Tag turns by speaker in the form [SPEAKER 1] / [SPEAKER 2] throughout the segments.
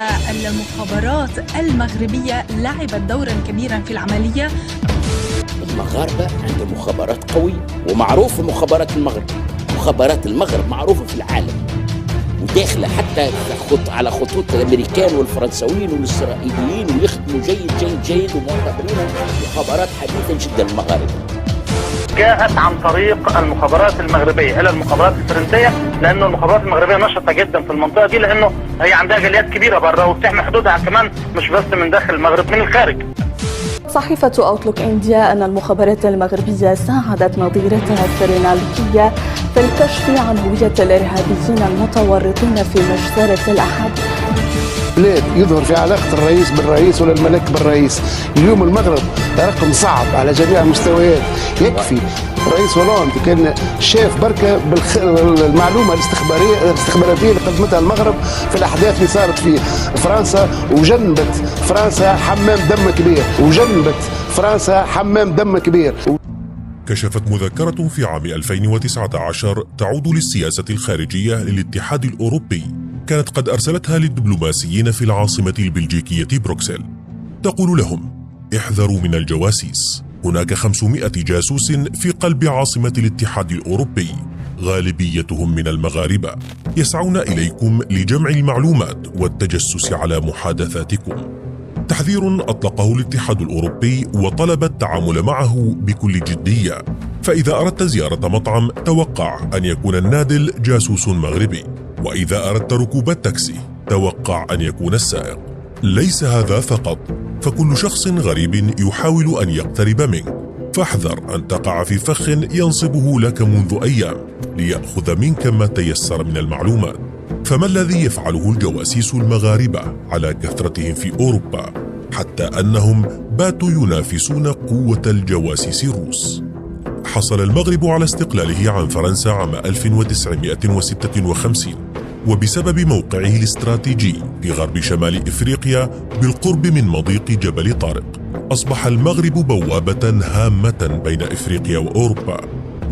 [SPEAKER 1] المخابرات المغربية لعبت دورا كبيرا في العملية.
[SPEAKER 2] المغاربة عندهم مخابرات قوية ومعروف مخابرات المغرب. مخابرات المغرب معروفة في العالم وداخلة حتى على خطوط الأمريكان والفرنسويين والإسرائيليين، ويخدموا جيد جيد جيد، ومعتبرين مخابرات حديثة جدا المغاربة.
[SPEAKER 3] جاءت عن طريق المخابرات المغربية إلى المخابرات الفرنسية، لأنه المخابرات المغربية نشطة جدا في المنطقة دي، لأنه هي عندها جاليات كبيرة برا وبتحمي حدودها كمان مش بس من داخل المغرب، من الخارج.
[SPEAKER 4] صحيفة أوتلوك إنديا أن المخابرات المغربية ساعدت نظيرتها السريلانكية في الكشف عن هوية الإرهابيين المتورطين في مجزرة الأحد.
[SPEAKER 5] بلاد يظهر في علاقة الرئيس بالرئيس ولا الملك بالرئيس. اليوم المغرب رقم صعب على جميع المستويات. يكفي الرئيس هولاند كان شاف بركة بالمعلومة الاستخباراتية اللي قدمتها المغرب في الأحداث اللي صارت في فرنسا، وجنبت فرنسا حمام دم كبير.
[SPEAKER 6] كشفت مذكرة في عام 2019 تعود للسياسة الخارجية للاتحاد الأوروبي، كانت قد أرسلتها للدبلوماسيين في العاصمة البلجيكية بروكسل، تقول لهم: احذروا من الجواسيس، هناك 500 جاسوس في قلب عاصمة الاتحاد الأوروبي، غالبيتهم من المغاربة، يسعون إليكم لجمع المعلومات والتجسس على محادثاتكم. تحذير أطلقه الاتحاد الأوروبي وطلب التعامل معه بكل جدية، فإذا أردت زيارة مطعم توقع أن يكون النادل جاسوس مغربي، وإذا أردت ركوب التاكسي توقع أن يكون السائق. ليس هذا فقط، فكل شخص غريب يحاول أن يقترب منك، فاحذر أن تقع في فخ ينصبه لك منذ أيام ليأخذ منك ما تيسر من المعلومات. فما الذي يفعله الجواسيس المغاربة على كثرتهم في أوروبا، حتى أنهم باتوا ينافسون قوة الجواسيس الروس؟ حصل المغرب على استقلاله عن فرنسا عام 1956، وبسبب موقعه الاستراتيجي في غرب شمال إفريقيا بالقرب من مضيق جبل طارق، أصبح المغرب بوابة هامة بين إفريقيا وأوروبا.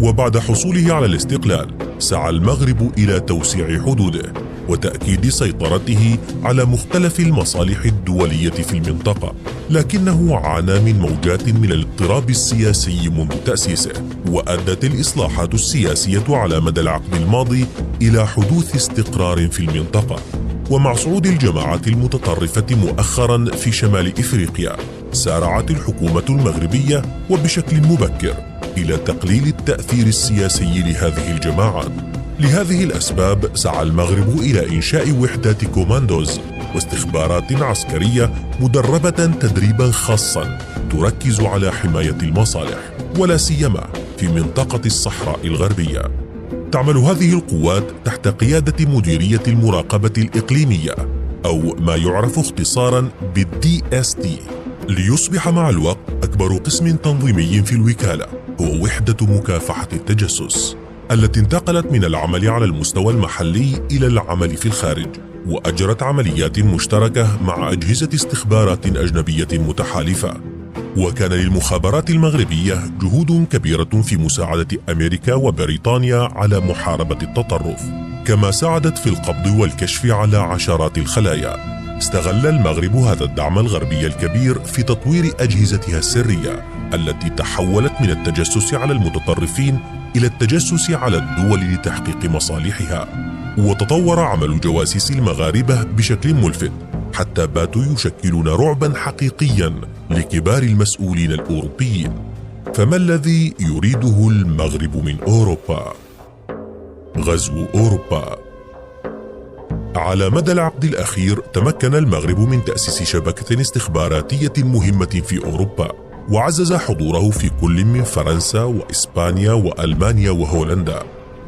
[SPEAKER 6] وبعد حصوله على الاستقلال سعى المغرب إلى توسيع حدوده وتأكيد سيطرته على مختلف المصالح الدولية في المنطقة، لكنه عانى من موجات من الاضطراب السياسي منذ تأسيسه، وأدت الإصلاحات السياسية على مدى العقد الماضي إلى حدوث استقرار في المنطقة. ومع صعود الجماعات المتطرفة مؤخرا في شمال إفريقيا، سارعت الحكومة المغربية وبشكل مبكر إلى تقليل التأثير السياسي لهذه الجماعات. لهذه الأسباب سعى المغرب إلى إنشاء وحدات كوماندوز واستخبارات عسكرية مدربة تدريبا خاصا تركز على حماية المصالح، ولا سيما في منطقة الصحراء الغربية. تعمل هذه القوات تحت قيادة مديرية المراقبة الإقليمية، أو ما يعرف اختصارا بالDST، ليصبح مع الوقت أكبر قسم تنظيمي في الوكالة هو وحدة مكافحة التجسس، التي انتقلت من العمل على المستوى المحلي إلى العمل في الخارج، وأجرت عمليات مشتركة مع أجهزة استخبارات أجنبية متحالفة. وكان للمخابرات المغربية جهود كبيرة في مساعدة أمريكا وبريطانيا على محاربة التطرف، كما ساعدت في القبض والكشف على عشرات الخلايا. استغل المغرب هذا الدعم الغربي الكبير في تطوير أجهزتها السرية، التي تحولت من التجسس على المتطرفين إلى التجسس على الدول لتحقيق مصالحها. وتطور عمل جواسيس المغاربة بشكل ملفت، حتى باتوا يشكلون رعبا حقيقيا لكبار المسؤولين الأوروبيين. فما الذي يريده المغرب من أوروبا؟ غزو أوروبا. على مدى العقد الأخير تمكن المغرب من تأسيس شبكة استخباراتية مهمة في أوروبا، وعزز حضوره في كل من فرنسا وإسبانيا وألمانيا وهولندا،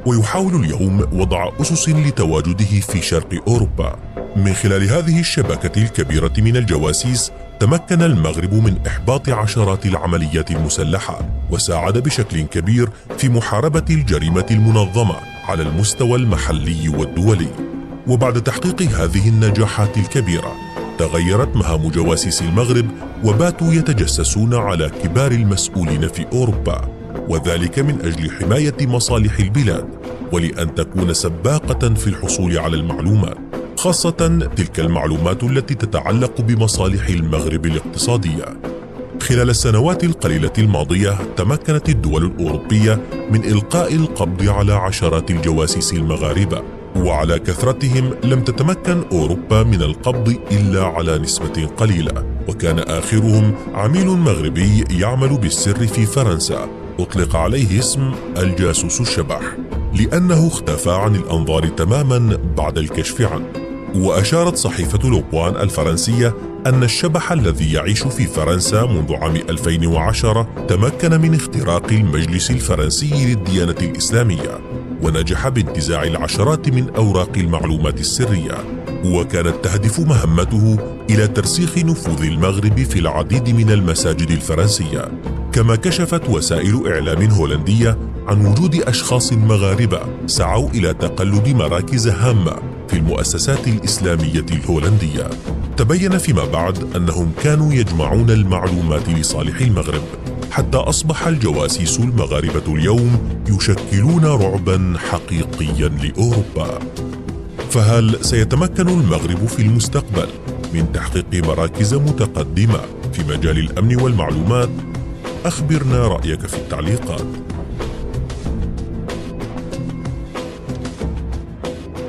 [SPEAKER 6] ويحاول اليوم وضع أسس لتواجده في شرق أوروبا. من خلال هذه الشبكة الكبيرة من الجواسيس تمكن المغرب من إحباط عشرات العمليات المسلحة، وساعد بشكل كبير في محاربة الجريمة المنظمة على المستوى المحلي والدولي. وبعد تحقيق هذه النجاحات الكبيرة تغيرت مهام جواسيس المغرب، وباتوا يتجسسون على كبار المسؤولين في أوروبا، وذلك من أجل حماية مصالح البلاد ولأن تكون سباقة في الحصول على المعلومات، خاصة تلك المعلومات التي تتعلق بمصالح المغرب الاقتصادية. خلال السنوات القليلة الماضية تمكنت الدول الأوروبية من إلقاء القبض على عشرات الجواسيس المغاربة، وعلى كثرتهم لم تتمكن أوروبا من القبض إلا على نسبة قليلة، وكان آخرهم عميل مغربي يعمل بالسر في فرنسا أطلق عليه اسم الجاسوس الشبح، لأنه اختفى عن الأنظار تماما بعد الكشف عنه. وأشارت صحيفة لوبوان الفرنسية أن الشبح الذي يعيش في فرنسا منذ عام 2010 تمكن من اختراق المجلس الفرنسي للديانة الإسلامية، ونجح بانتزاع العشرات من أوراق المعلومات السرية، وكانت تهدف مهمته إلى ترسيخ نفوذ المغرب في العديد من المساجد الفرنسية. كما كشفت وسائل إعلام هولندية عن وجود أشخاص مغاربة سعوا إلى تقلب مراكز هامة في المؤسسات الإسلامية الهولندية. تبين فيما بعد أنهم كانوا يجمعون المعلومات لصالح المغرب، حتى أصبح الجواسيس المغاربة اليوم يشكلون رعبا حقيقيا لأوروبا. فهل سيتمكن المغرب في المستقبل من تحقيق مراكز متقدمة في مجال الأمن والمعلومات؟ أخبرنا رأيك في التعليقات.